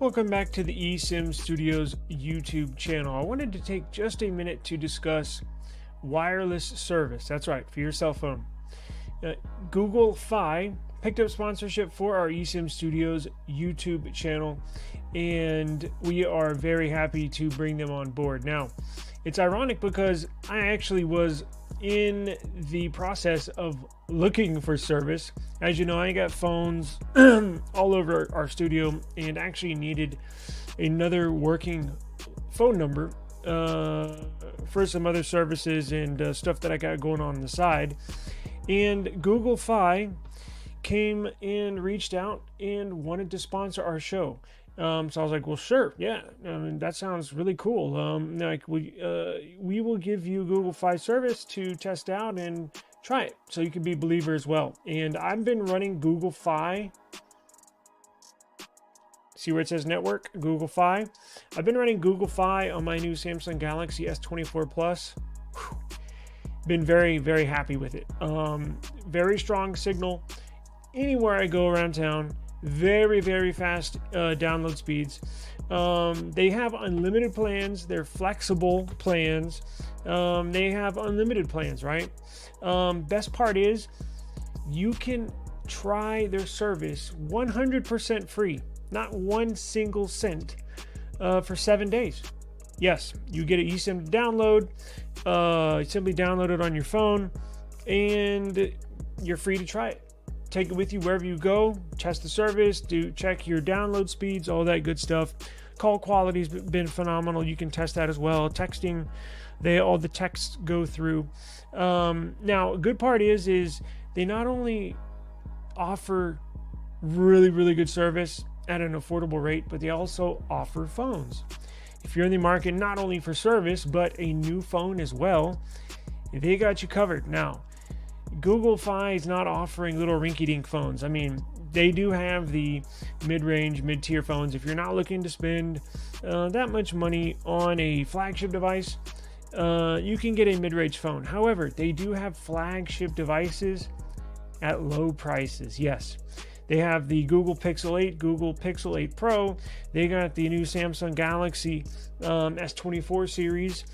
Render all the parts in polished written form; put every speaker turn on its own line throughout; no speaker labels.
Welcome back to the eSIM Studios YouTube channel. I wanted to take just a minute to discuss wireless service. That's right, for your cell phone. Google Fi picked up sponsorship for our eSIM Studios YouTube channel, and we are very happy to bring them on board. Now, it's ironic because I actually was in the process of looking for service. As you know, I got phones all over our studio and actually needed another working phone number for some other services and stuff that I got going on the side. And Google Fi came and reached out and wanted to sponsor our show. So I was like, well, sure, yeah, that sounds really cool. We will give you Google Fi service to test out and try it, so you can be a believer as well. And I've been running Google Fi. See where it says network, Google Fi. I've been running Google Fi on my new Samsung Galaxy S24 Plus. Been very, very happy with it. Very strong signal anywhere I go around town. Very, very fast download speeds. They have unlimited plans. They're flexible plans. They have unlimited plans, right? Best part is you can try their service 100% free, not one single cent, for 7 days. Yes, you get an eSIM to download. Simply download it on your phone, and you're free to try it. Take it with you wherever you go, test the service, check your download speeds, all that good stuff. Call quality's been phenomenal. You can test that as well. Texting, all the texts go through. Now, a good part is they not only offer really, really good service at an affordable rate, but they also offer phones. If you're in the market not only for service, but a new phone as well, they got you covered. Now, Google Fi is not offering little rinky-dink phones. I mean, they do have the mid-range, mid-tier phones. If you're not looking to spend that much money on a flagship device, you can get a mid-range phone. However, they do have flagship devices at low prices. Yes, they have the Google Pixel 8, Google Pixel 8 Pro. They got the new Samsung Galaxy S24 series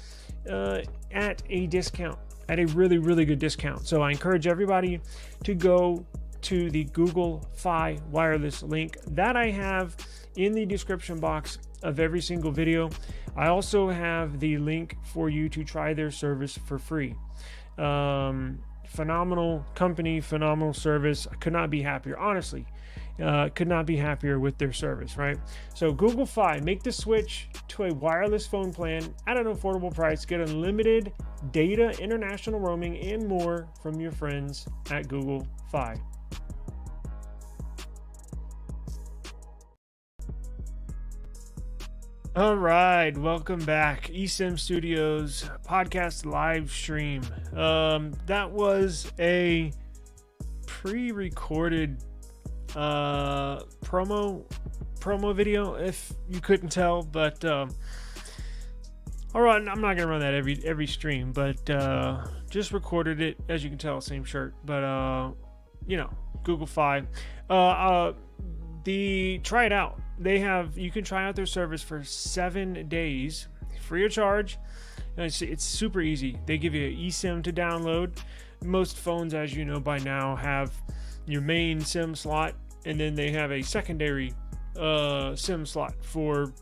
at a discount. At a really, really good discount. So I encourage everybody to go to the Google Fi wireless link that I have in the description box of every single video. I also have the link for you to try their service for free. Phenomenal company, phenomenal service. I could not be happier, honestly. Could not be happier with their service, right? So Google Fi, make the switch to a wireless phone plan at an affordable price. Get unlimited data, international roaming, and more from your friends at Google Fi. All right, welcome back. eSIM Studios podcast live stream. That was a pre-recorded promo video, if you couldn't tell, but all right, I'm not gonna run that every stream, but just recorded it. As you can tell, same shirt, but Google Fi. Try it out. You can try out their service for 7 days free of charge. It's super easy. They give you an eSIM to download. Most phones, as you know by now, have your main SIM slot, and then they have a secondary SIM slot for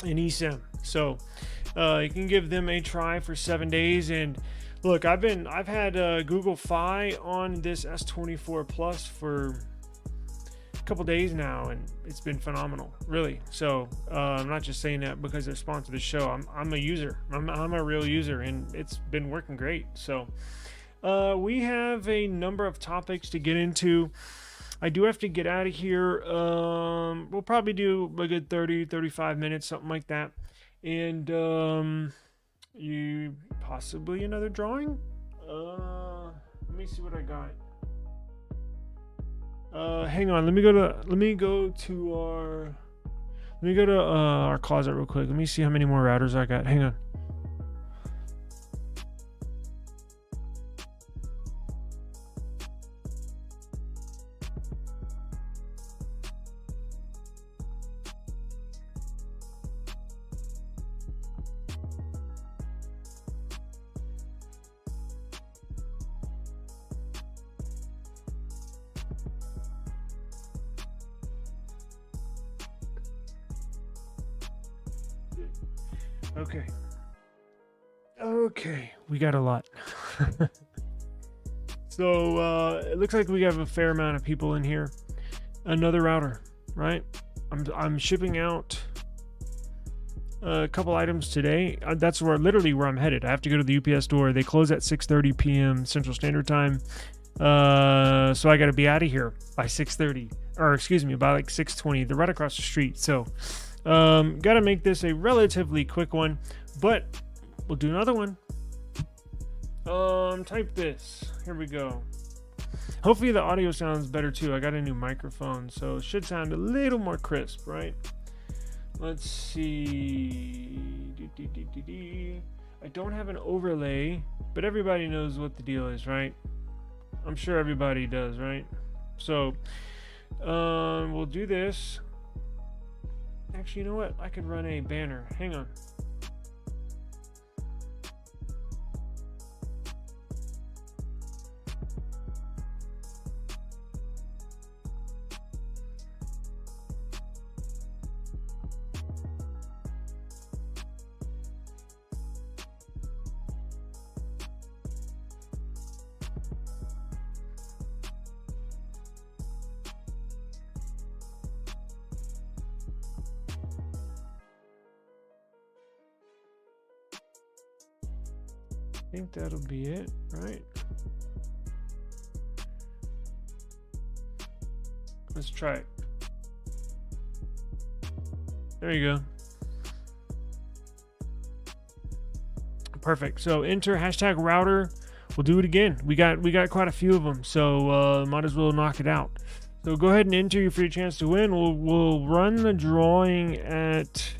an eSIM. So you can give them a try for 7 days. And look, I've had Google Fi on this S24 Plus for a couple days now, and it's been phenomenal, really. So I'm not just saying that because they're sponsored the show. I'm a user. I'm a real user, and it's been working great. So we have a number of topics to get into. I do have to get out of here. We'll probably do a good 30-35 minutes, something like that. And you possibly another drawing. Let me see what I got. Hang on. Let me go to our closet real quick. Let me see how many more routers I got. Hang on. Okay, we got a lot. So it looks like we have a fair amount of people in here. Another router, right? I'm shipping out a couple items today. That's literally where I'm headed. I have to go to the UPS store. They close at 6:30 p.m. Central Standard Time. So I got to be out of here by 6:30, or excuse me, by like 6:20. They're right across the street. So got to make this a relatively quick one, but we'll do another one. Type this. Here we go. Hopefully the audio sounds better too. I got a new microphone, so it should sound a little more crisp, right? Let's see. I don't have an overlay, but everybody knows what the deal is, right? I'm sure everybody does, right? So we'll do this. Actually, you know what? I could run a banner. Hang on. I think that'll be it, right? Let's try it. There you go. Perfect. So enter hashtag router. We'll do it again. We got quite a few of them, so might as well knock it out. So go ahead and enter for your chance to win. We'll run the drawing at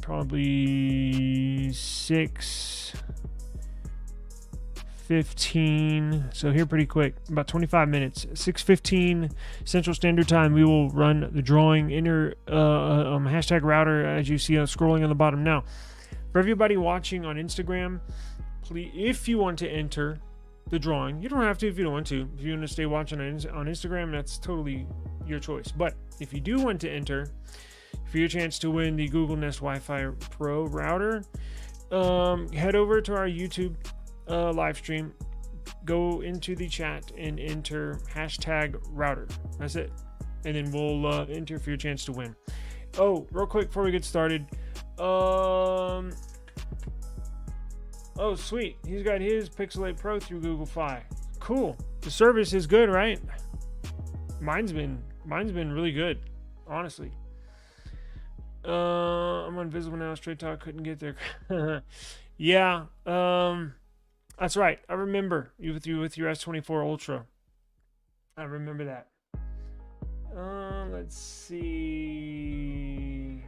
probably 6:15. So here pretty quick, about 25 minutes. 6:15 Central Standard Time. We will run the drawing. Enter hashtag router as you see scrolling on the bottom. Now, for everybody watching on Instagram, please, if you want to enter the drawing, you don't have to if you don't want to. If you want to stay watching on Instagram, that's totally your choice. But if you do want to enter for your chance to win the Google Nest Wi-Fi Pro router, head over to our YouTube live stream, go into the chat and enter hashtag router. That's it. And then we'll enter for your chance to win. Oh, real quick before we get started. Oh, sweet. He's got his Pixel 8 Pro through Google Fi. Cool. The service is good, right? Mine's been really good, honestly. I'm invisible now. Straight talk couldn't get there. Yeah. That's right. I remember you with your S24 Ultra. I remember that. Let's see.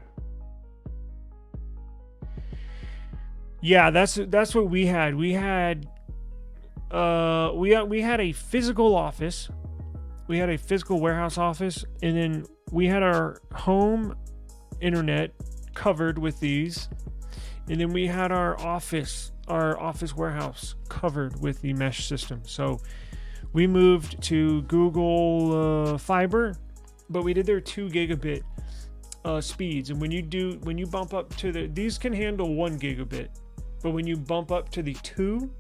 Yeah, that's what we had. We had a physical office. We had a physical warehouse office, and then we had our home internet covered with these, and then we had our office warehouse covered with the mesh system. So we moved to Google Fiber, but we did their 2 gigabit speeds. And when you bump up to these can handle 1 gigabit, but when you bump up to the 2,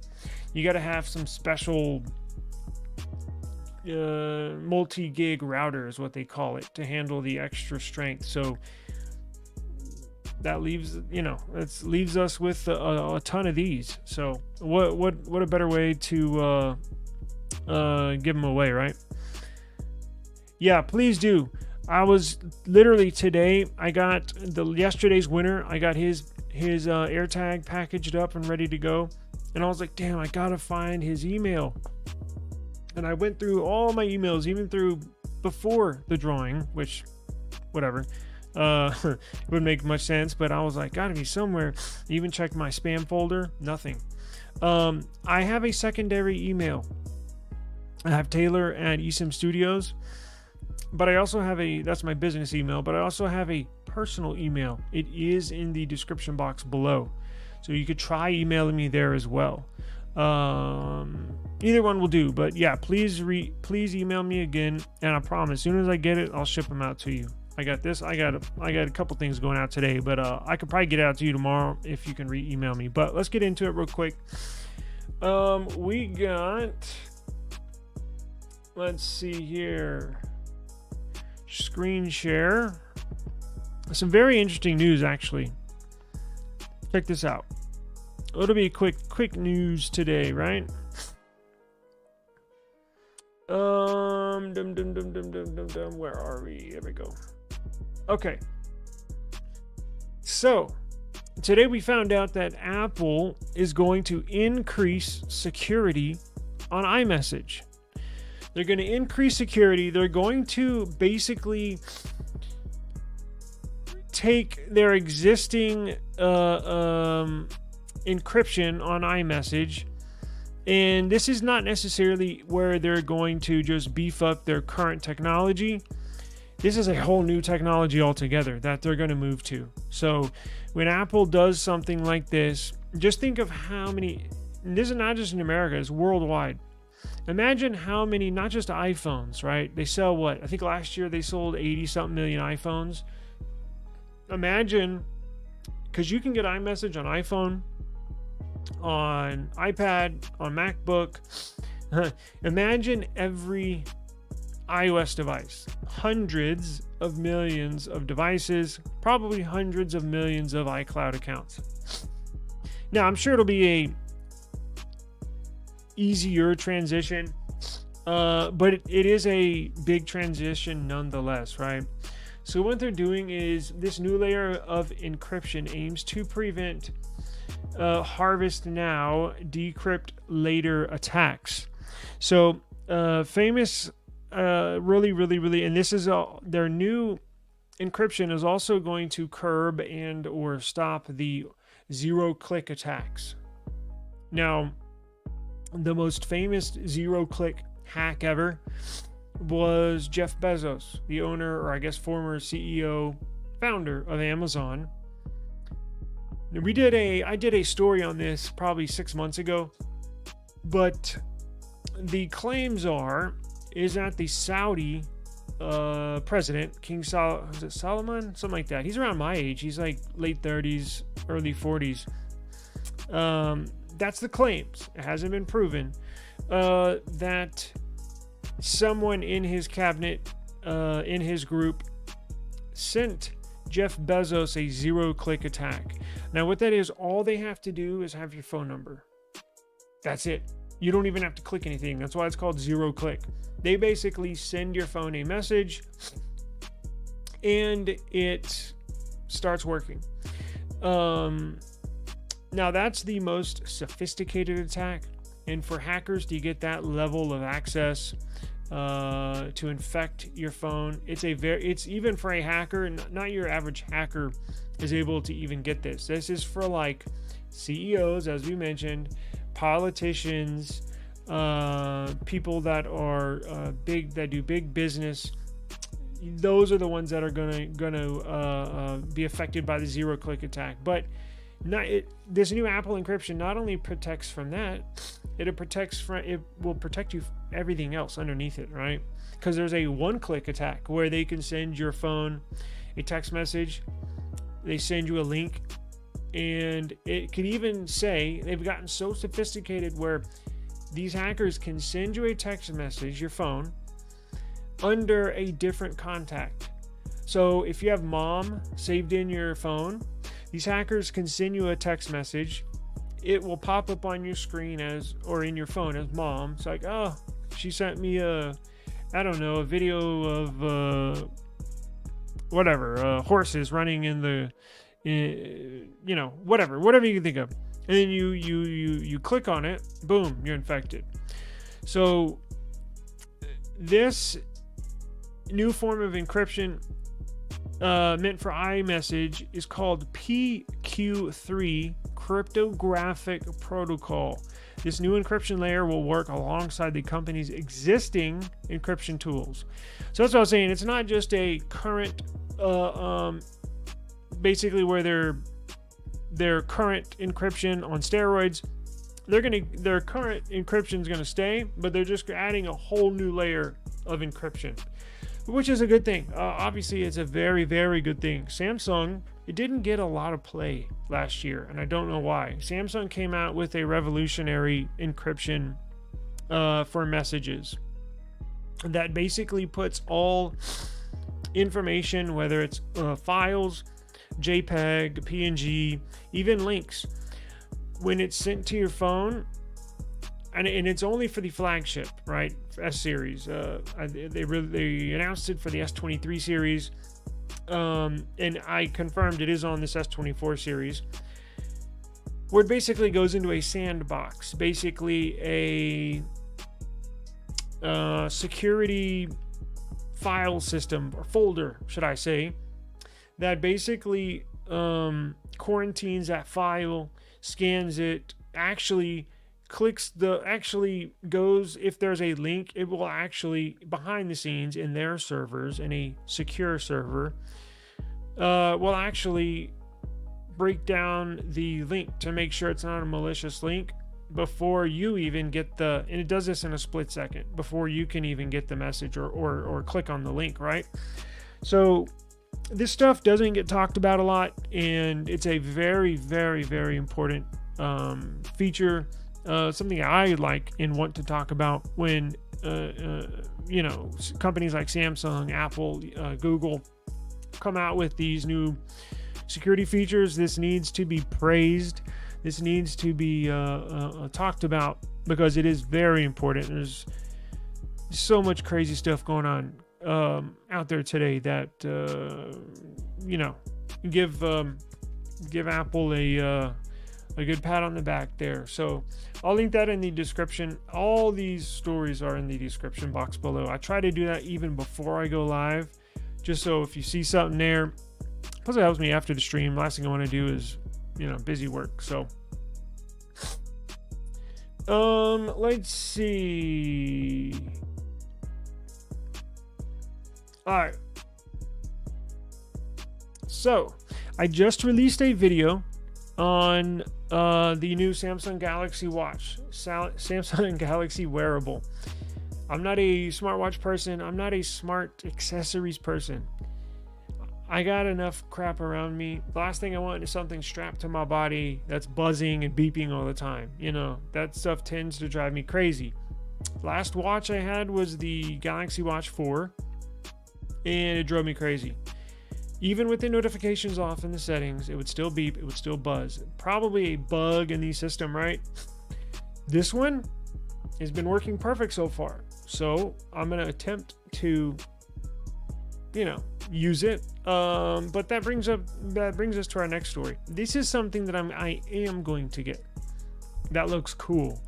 you got to have some special multi-gig router is what they call it, to handle the extra strength. So that leaves us with a ton of these. So what a better way to give them away, right? Yeah, please do. I was literally today, I got yesterday's winner. I got his AirTag packaged up and ready to go, and I was like, damn, I gotta find his email. And I went through all my emails, even through before the drawing, which whatever. It wouldn't make much sense, but I was like, gotta be somewhere. Even checked my spam folder, nothing. I have a secondary email. I have Taylor at eSIM Studios, but I also have that's my business email, but I also have a personal email. It is in the description box below, so you could try emailing me there as well. Either one will do, but yeah, please email me again, and I promise as soon as I get it, I'll ship them out to you. I got this. I got a couple things going out today, but I could probably get it out to you tomorrow if you can email me. But let's get into it real quick. We got, let's see here, screen share. Some very interesting news, actually. Check this out. It'll be quick news today, right? Where are we? There we go. Okay. So today we found out that Apple is going to increase security on iMessage. They're going to increase security. They're going to basically take their existing encryption on iMessage, and this is not necessarily where they're going to just beef up their current technology. This is a whole new technology altogether that they're going to move to. So when Apple does something like this, just think of how many, this is not just in America, it's worldwide. Imagine how many, not just iPhones, right? They sell what? I think last year they sold 80-something million iPhones. Imagine, because you can get iMessage on iPhone, on iPad, on MacBook. Imagine every iOS device, hundreds of millions of devices, probably hundreds of millions of iCloud accounts. Now, I'm sure it'll be a easier transition, but it is a big transition nonetheless, right? So what they're doing is this new layer of encryption aims to prevent harvest now, decrypt later attacks. So famous, really, and this is their new encryption is also going to curb and or stop the zero-click attacks. Now, the most famous zero-click hack ever was Jeff Bezos, the owner, or I guess former CEO, founder of Amazon. I did a story on this probably 6 months ago, but the claims is that the Saudi president, King Solomon, something like that. He's around my age. He's like late 30s, early 40s. That's the claims. It hasn't been proven that someone in his cabinet, in his group, sent Jeff Bezos a zero-click attack. Now, what that is, all they have to do is have your phone number. That's it. You don't even have to click anything. That's why it's called zero-click. They basically send your phone a message, and it starts working. Now, that's the most sophisticated attack. And for hackers to get that level of access to infect your phone, it's even for a hacker, not your average hacker is able to even get this. This is for like CEOs, as we mentioned, politicians, people that are big, that do big business. Those are the ones that are gonna be affected by the zero-click attack. But this new Apple encryption not only protects from that, it will protect you from everything else underneath it, right? Because there's a one-click attack where they can send your phone a text message, they send you a link, and it could even say, they've gotten so sophisticated where these hackers can send you a text message, your phone, under a different contact. So if you have mom saved in your phone, these hackers can send you a text message. It will pop up on your screen or in your phone as mom. It's like, oh, she sent me a video of horses running in the, whatever you can think of. And then you click on it, boom, you're infected. So this new form of encryption meant for iMessage is called PQ3 cryptographic protocol. This new encryption layer will work alongside the company's existing encryption tools. So that's what I was saying. It's not just a current, basically where their current encryption on steroids. Their current encryption is gonna stay, but they're just adding a whole new layer of encryption. which is a good thing. Obviously, it's a very, very good thing. Samsung, it didn't get a lot of play last year, and I don't know why. Samsung came out with a revolutionary encryption for messages that basically puts all information, whether it's files, JPEG, PNG, even links, when it's sent to your phone, and it's only for the flagship, right? S series. They announced it for the S23 series, and I confirmed it is on this S24 series, where it basically goes into a sandbox, basically a security file system, or folder, should I say, that basically quarantines that file, scans it, actually goes, if there's a link, it will actually, behind the scenes in their servers, in a secure server, will actually break down the link to make sure it's not a malicious link before you even get and it does this in a split second, before you can even get the message or click on the link, right? So this stuff doesn't get talked about a lot, and it's a very, very, very important feature, something I like and want to talk about when companies like Samsung, Apple, Google come out with these new security features. This needs to be praised. This needs to be talked about, because it is very important. There's so much crazy stuff going on out there today that give Apple a good pat on the back there. So I'll link that in the description. All these stories are in the description box below. I try to do that even before I go live, just so if you see something there, plus it helps me after the stream. Last thing I want to do is busy work. So let's see. All right, so I just released a video on the new Samsung Galaxy Watch, Samsung Galaxy Wearable. I'm not a smartwatch person. I'm not a smart accessories person. I got enough crap around me. The last thing I want is something strapped to my body that's buzzing and beeping all the time. That stuff tends to drive me crazy. Last watch I had was the Galaxy Watch 4, and it drove me crazy. Even with the notifications off in the settings, it would still beep, it would still buzz. Probably a bug in the system, right? This one has been working perfect so far. So I'm going to attempt to, use it. But that brings us to our next story. This is something that I am going to get. That looks cool.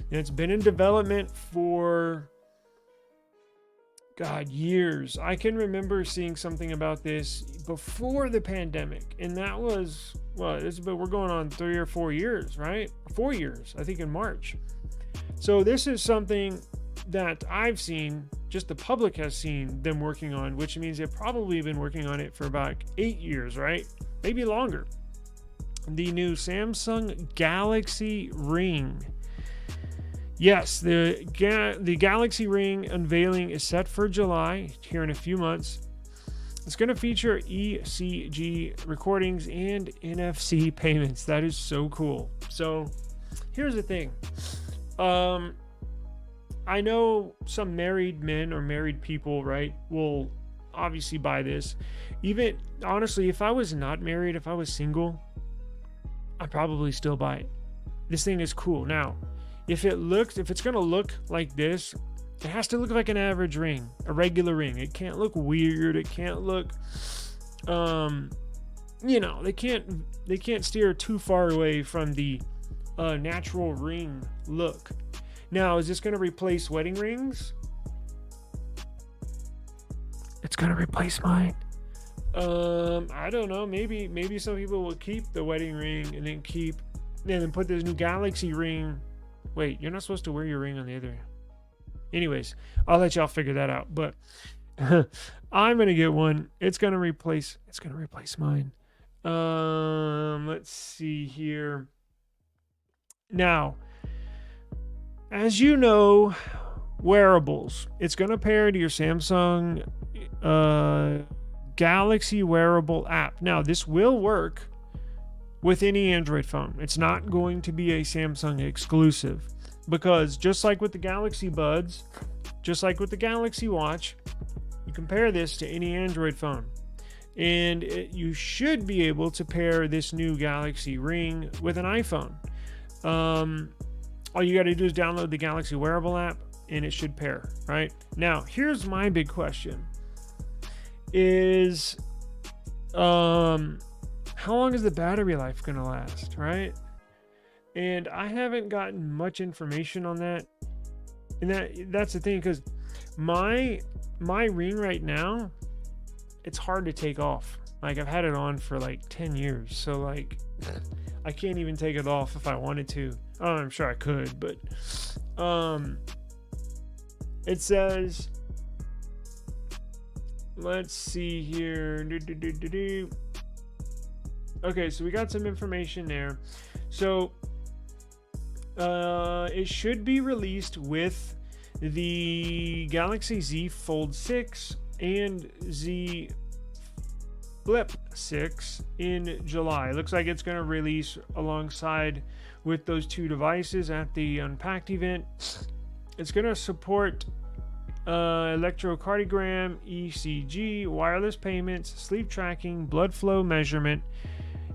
And it's been in development for years. I can remember seeing something about this before the pandemic, and that was we're going on 3 or 4 years, right? 4 years, I think, in March. So this is something that I've seen, just the public has seen them working on, which means they've probably been working on it for about 8 years, right? Maybe longer. The new Samsung Galaxy Ring. Yes, the Galaxy Ring unveiling is set for July, here in a few months. It's going to feature ECG recordings and NFC payments. That is so cool. So here's the thing. I know some married men or married people, right, will obviously buy this. Even, honestly, if I was not married, if I was single, I'd probably still buy it. This thing is cool. Now, if it's going to look like this, it has to look like an average ring, a regular ring. It can't look weird. It can't look, they can't steer too far away from the natural ring look. Now, is this going to replace wedding rings? It's going to replace mine. I don't know. Maybe some people will keep the wedding ring and then put this new Galaxy ring. Wait, you're not supposed to wear your ring on the other. Anyways, I'll let y'all figure that out. But I'm gonna get one. It's gonna replace mine. Let's see here. Now, as you know, wearables. It's gonna pair to your Samsung Galaxy Wearable app. Now, this will work with any Android phone. It's not going to be a Samsung exclusive, because just like with the Galaxy Buds, just like with the Galaxy Watch, you compare this to any Android phone. And you should be able to pair this new Galaxy Ring with an iPhone. All you got to do is download the Galaxy Wearable app, and it should pair, right? Now, here's my big question. Is how long is the battery life going to last, right? And I haven't gotten much information on that. And that's the thing, because my Ring right now, it's hard to take off. Like, I've had it on for like 10 years, so like I can't even take it off if I wanted to. Oh, I'm sure I could, but it says, let's see here. Okay, so we got some information there. So it should be released with the Galaxy Z Fold 6 and Z Flip 6 in July. It looks like it's going to release alongside with those two devices at the Unpacked event. It's going to support electrocardiogram, ECG, wireless payments, sleep tracking, blood flow measurement,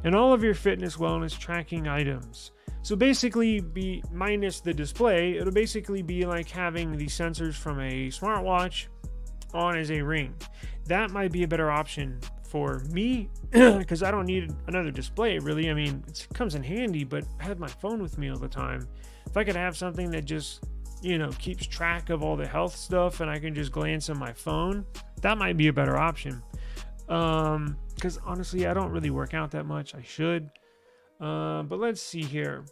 and all of your fitness wellness tracking items. So basically, be minus the display, it'll basically be like having the sensors from a smartwatch on as a Ring. That might be a better option for me, because I don't need another display, really. I mean, it comes in handy, but I have my phone with me all the time. If I could have something that just, keeps track of all the health stuff, and I can just glance on my phone, that might be a better option. Because honestly, I don't really work out that much. I should. But let's see here.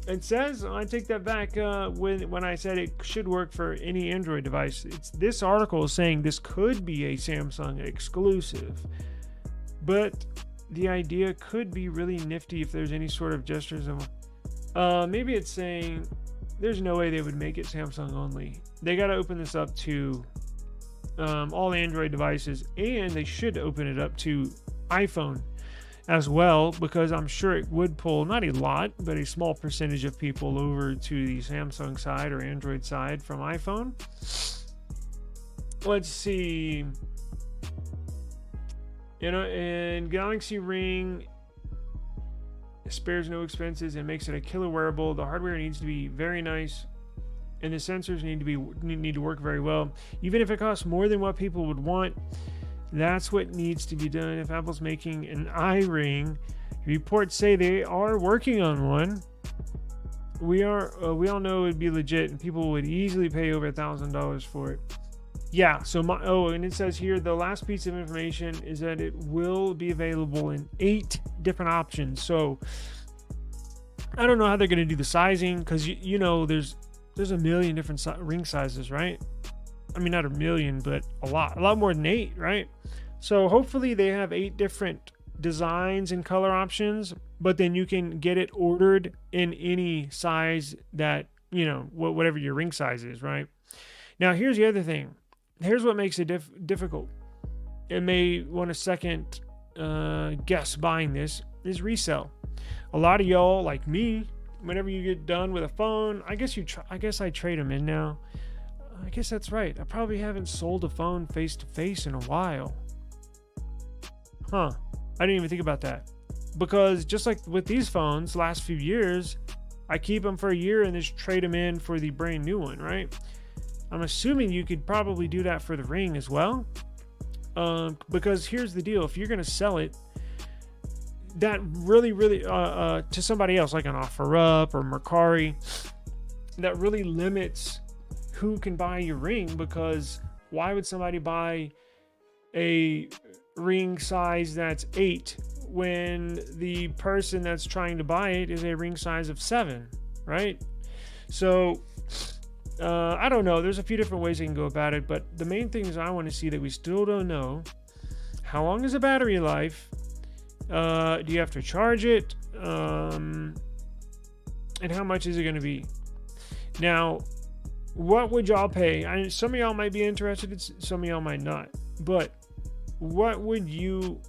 It says, I take that back, when I said it should work for any Android device. This article is saying this could be a Samsung exclusive, but the idea could be really nifty if there's any sort of gestures. Maybe it's saying there's no way they would make it Samsung only. They got to open this up to all Android devices, and they should open it up to iPhone as well, because I'm sure it would pull not a lot, but a small percentage of people over to the Samsung side or Android side from iPhone. Let's see. And Galaxy Ring spares no expenses and makes it a killer wearable. The hardware needs to be very nice, and the sensors need to work very well. Even if it costs more than what people would want, that's what needs to be done. If Apple's making an iRing, reports say they are working on one. We all know it would be legit, and people would easily pay over $1,000 for it. Yeah. So and it says here, the last piece of information is that it will be available in 8 different options. So I don't know how they're going to do the sizing, because there's a million different ring sizes, right? I mean, not a million, but a lot more than 8, right? So hopefully they have 8 different designs and color options, but then you can get it ordered in any size that, whatever your ring size is, right? Now, here's the other thing. Here's what makes it difficult. It may want a second guess buying this is resell. A lot of y'all, like me, whenever you get done with a phone, I guess I trade them in now. I guess that's right. I probably haven't sold a phone face to face in a while. I didn't even think about that. Because just like with these phones, last few years, I keep them for a year and just trade them in for the brand new one, right? I'm assuming you could probably do that for the Ring as well. Because here's the deal. If you're going to sell it, that really, to somebody else, like an OfferUp or Mercari, that really limits who can buy your Ring, because why would somebody buy a Ring size that's 8 when the person that's trying to buy it is a Ring size of 7, right? So I don't know. There's a few different ways you can go about it, but the main things I want to see that we still don't know: how long is the battery life? Do you have to charge it? And how much is it going to be? Now, what would y'all pay? Some of y'all might be interested, some of y'all might not. But what would you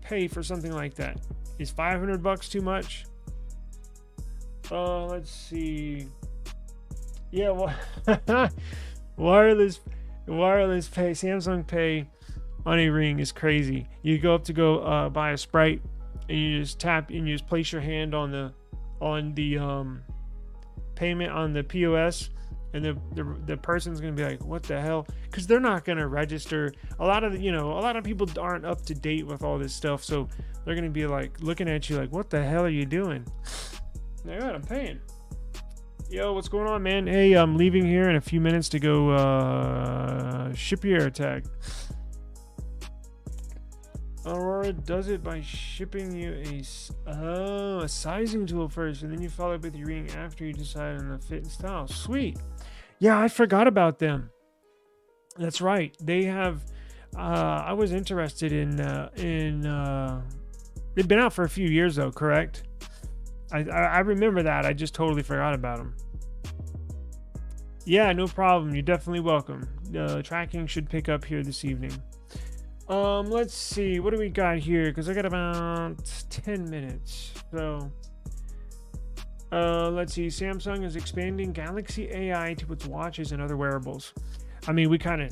pay for something like that? Is $500 too much? Let's see. Yeah, well, wireless pay, Samsung Pay on a Ring is crazy. You go up to go buy a Sprite, and you just tap and you just place your hand on the payment on the POS, and the person's gonna be like, what the hell? Because they're not gonna register. A lot of people aren't up to date with all this stuff, so they're gonna be like looking at you like, what the hell are you doing? Like, God, I'm paying. Yo, what's going on, man? Hey, I'm leaving here in a few minutes to go ship your AirTag. Aurora does it by shipping you a sizing tool first, and then you follow up with your Ring after you decide on the fit and style. Sweet. Yeah, I forgot about them. That's right. They have. I was interested in. They've been out for a few years though, correct? I remember that. I just totally forgot about them. Yeah, no problem. You're definitely welcome. Tracking should pick up here this evening. Let's see. What do we got here? Because I got about 10 minutes. So, let's see. Samsung is expanding Galaxy AI to its watches and other wearables. I mean, we kind of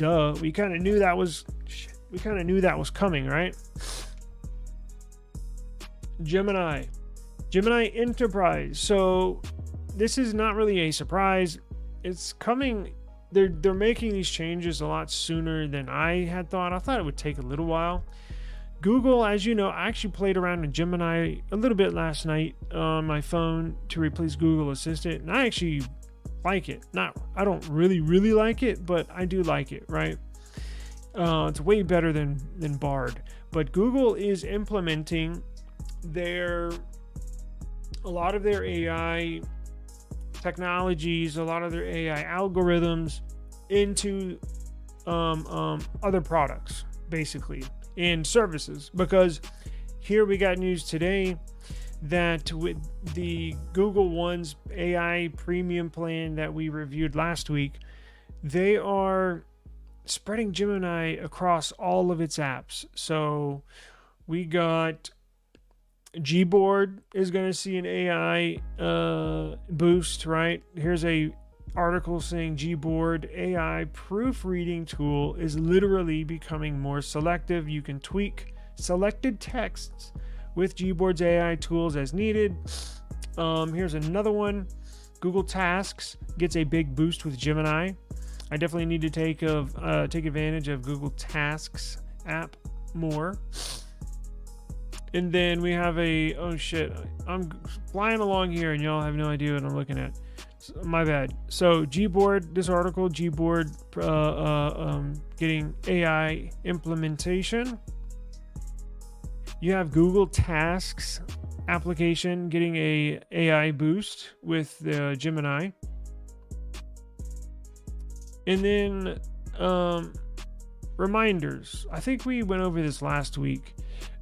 knew that was coming, right? Gemini Enterprise. So this is not really a surprise. It's coming. They're making these changes a lot sooner than I had thought. I thought it would take a little while. Google, as you know, I actually played around with Gemini a little bit last night on my phone to replace Google Assistant, and I actually like it. I don't really like it, but I do like it, right? It's way better than Bard. But Google is implementing a lot of their AI technologies, a lot of their AI algorithms into other products, basically, and services. Because here we got news today that with the Google One's AI premium plan that we reviewed last week, they are spreading Gemini across all of its apps. So we got Gboard is going to see an AI boost, right? Here's a article saying Gboard AI proofreading tool is literally becoming more selective. You can tweak selected texts with Gboard's AI tools as needed. Here's another one. Google Tasks gets a big boost with Gemini. I definitely need to take advantage of Google Tasks app more. And then we have oh shit, I'm flying along here and y'all have no idea what I'm looking at. So, my bad. So Gboard, this article, Gboard getting AI implementation. You have Google Tasks application getting a AI boost with Gemini. And then reminders. I think we went over this last week.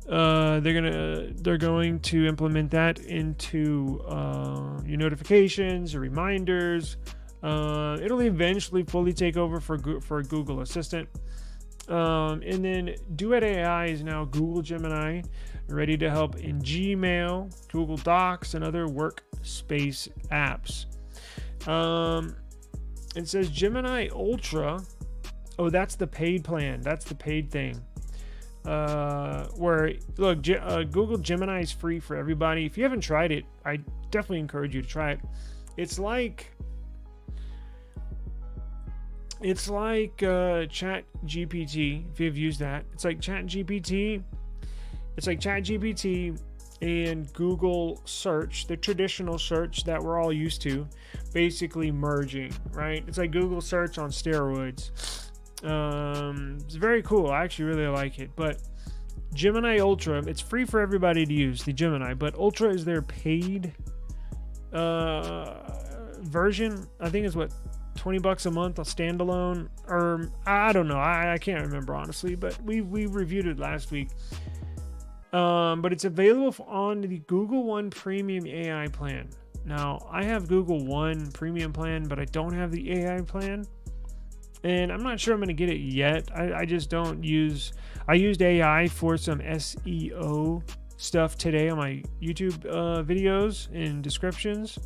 They're going to implement that into your notifications, your reminders. It'll eventually fully take over for Google Assistant. And then Duet AI is now Google Gemini, ready to help in Gmail, Google Docs, and other workspace apps. It says Gemini Ultra. Oh, that's the paid plan. That's the paid thing. Where look, Google Gemini is free for everybody. If you haven't tried it, I definitely encourage you to try it. It's like Chat GPT. If you've used that, it's like Chat GPT. It's like Chat GPT and Google search, the traditional search that we're all used to, basically merging, right? It's like Google search on steroids. It's very cool. I actually really like it. But Gemini Ultra, it's free for everybody to use, the Gemini, but Ultra is their paid version. I think it's what, $20 a month, a standalone, or I don't know. I can't remember honestly, but we reviewed it last week. But it's available on the Google One Premium AI plan. Now, I have Google One premium plan, but I don't have the AI plan. And I'm not sure I'm going to get it yet. I just don't use... I used AI for some SEO stuff today on my YouTube videos and descriptions.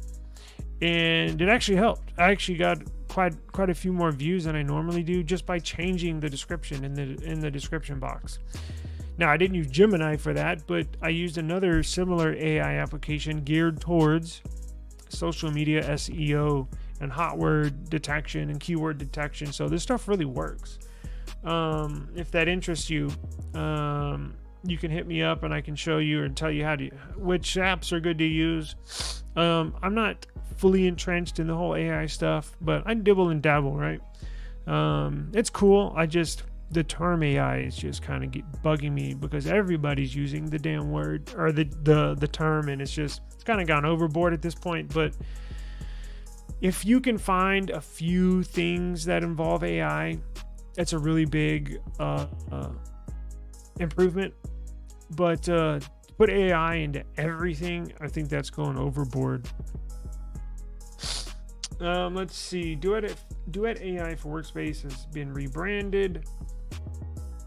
And it actually helped. I actually got quite a few more views than I normally do just by changing the description in the description box. Now, I didn't use Gemini for that, but I used another similar AI application geared towards social media SEO and hot word detection and keyword detection. So this stuff really works. If that interests you, you can hit me up and I can show you and tell you which apps are good to use. I'm not fully entrenched in the whole AI stuff, but I dibble and dabble, right? It's cool. The term AI is just kind of bugging me because everybody's using the damn word or the term, and it's kind of gone overboard at this point. But if you can find a few things that involve AI, it's a really big improvement. But put AI into everything, I think that's going overboard. Let's see. Duet AI for Workspace has been rebranded.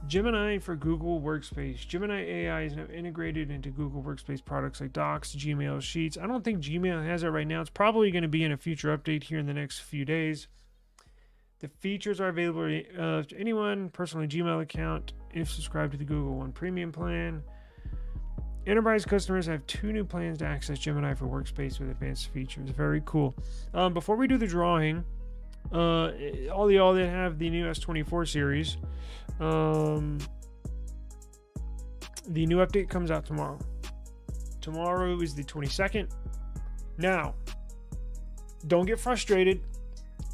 Gemini for Google Workspace. Gemini AI is now integrated into Google Workspace products like Docs, Gmail, Sheets. I don't think Gmail has it right now. It's probably going to be in a future update here in the next few days. The features are available to anyone, personal Gmail account, if subscribed to the Google One Premium plan. Enterprise customers have 2 new plans to access Gemini for Workspace with advanced features. Very cool. Before we do the drawing, all y'all that have the new S24 series, the new update comes out tomorrow. Tomorrow is the 22nd. Now, don't get frustrated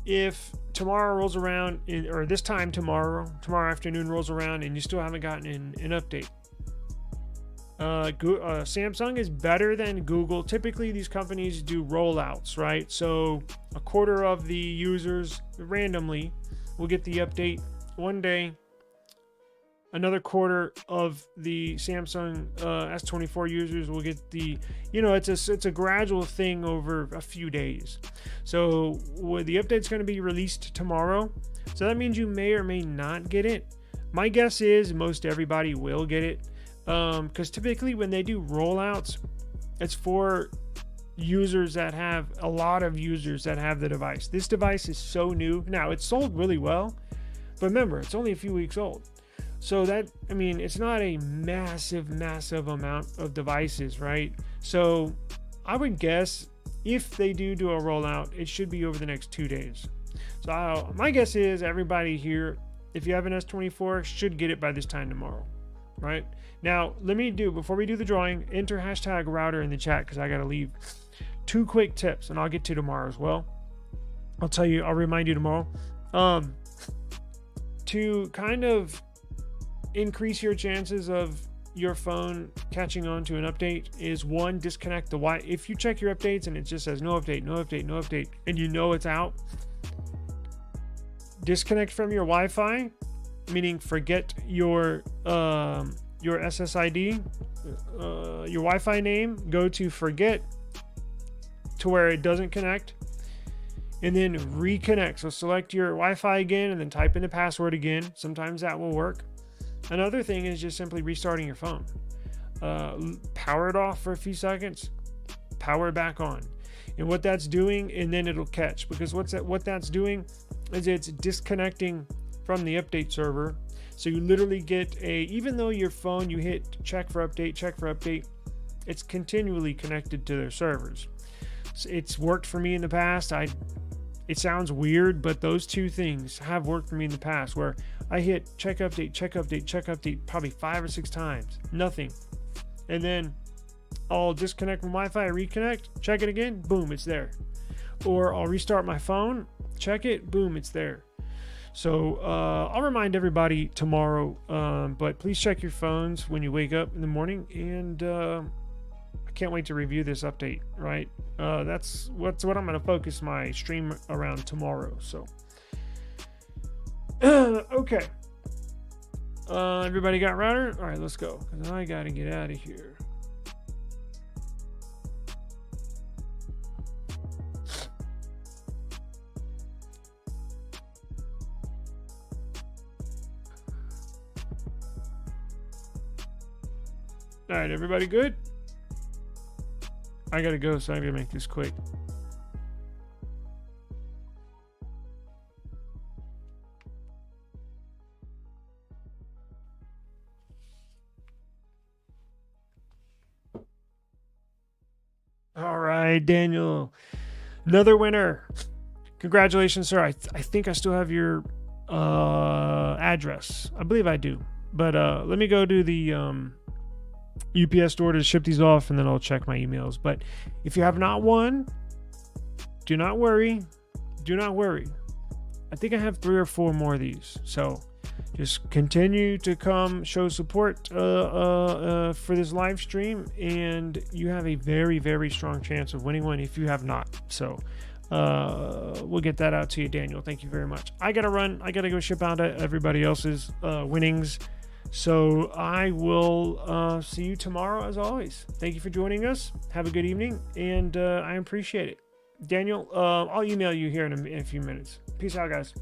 if tomorrow rolls around, or this time tomorrow afternoon rolls around and you still haven't gotten an update. Samsung is better than Google. Typically, these companies do rollouts, right? So a quarter of the users randomly will get the update one day. Another quarter of the Samsung S24 users will get it's a gradual thing over a few days. So the update's going to be released tomorrow. So that means you may or may not get it. My guess is most everybody will get it. Because typically when they do rollouts, it's for users that have a lot of users that have the device. This device is so new. Now, it's sold really well, but remember, it's only a few weeks old. So it's not a massive amount of devices, right? So I would guess if they do a rollout, it should be over the next 2 days. So my guess is everybody here, if you have an S24, should get it by this time tomorrow, right? Now, before we do the drawing, enter hashtag router in the chat because I got to leave. 2 quick tips, and I'll get to tomorrow as well. I'll remind you tomorrow. To kind of increase your chances of your phone catching on to an update is 1, disconnect the Wi-Fi. If you check your updates and it just says no update, and you know it's out, disconnect from your Wi-Fi, meaning forget your SSID, your Wi-Fi name, go to forget to where it doesn't connect, and then reconnect. So select your Wi-Fi again and then type in the password again. Sometimes that will work. Another thing is just simply restarting your phone. Power it off for a few seconds, power it back on. And what that's doing, and then it'll catch, because what that's doing is it's disconnecting from the update server. So you literally get even though your phone, you hit check for update, it's continually connected to their servers. So it's worked for me in the past. It sounds weird, but those 2 things have worked for me in the past, where I hit check update probably 5 or 6 times, nothing. And then I'll disconnect from Wi-Fi, reconnect, check it again, boom, it's there. Or I'll restart my phone, check it, boom, it's there. So I'll remind everybody tomorrow, but please check your phones when you wake up in the morning. And I can't wait to review this update, right? That's what I'm going to focus my stream around tomorrow. So, okay. Everybody got router? All right, let's go, because I got to get out of here. All right, everybody good? I gotta go, so I'm gonna make this quick. All right, Daniel, another winner. Congratulations, sir. I think I still have your address. I believe I do. But let me go to the UPS store to ship these off, and then I'll check my emails. But if you have not won, do not worry. Do not worry. I think I have 3 or 4 more of these. So just continue to come show support for this live stream, and you have a very, very strong chance of winning one if you have not. So we'll get that out to you, Daniel. Thank you very much. I gotta run. I gotta go ship out everybody else's winnings. So I will see you tomorrow, as always. Thank you for joining us. Have a good evening, and I appreciate it. Daniel, I'll email you here in a few minutes. Peace out, guys.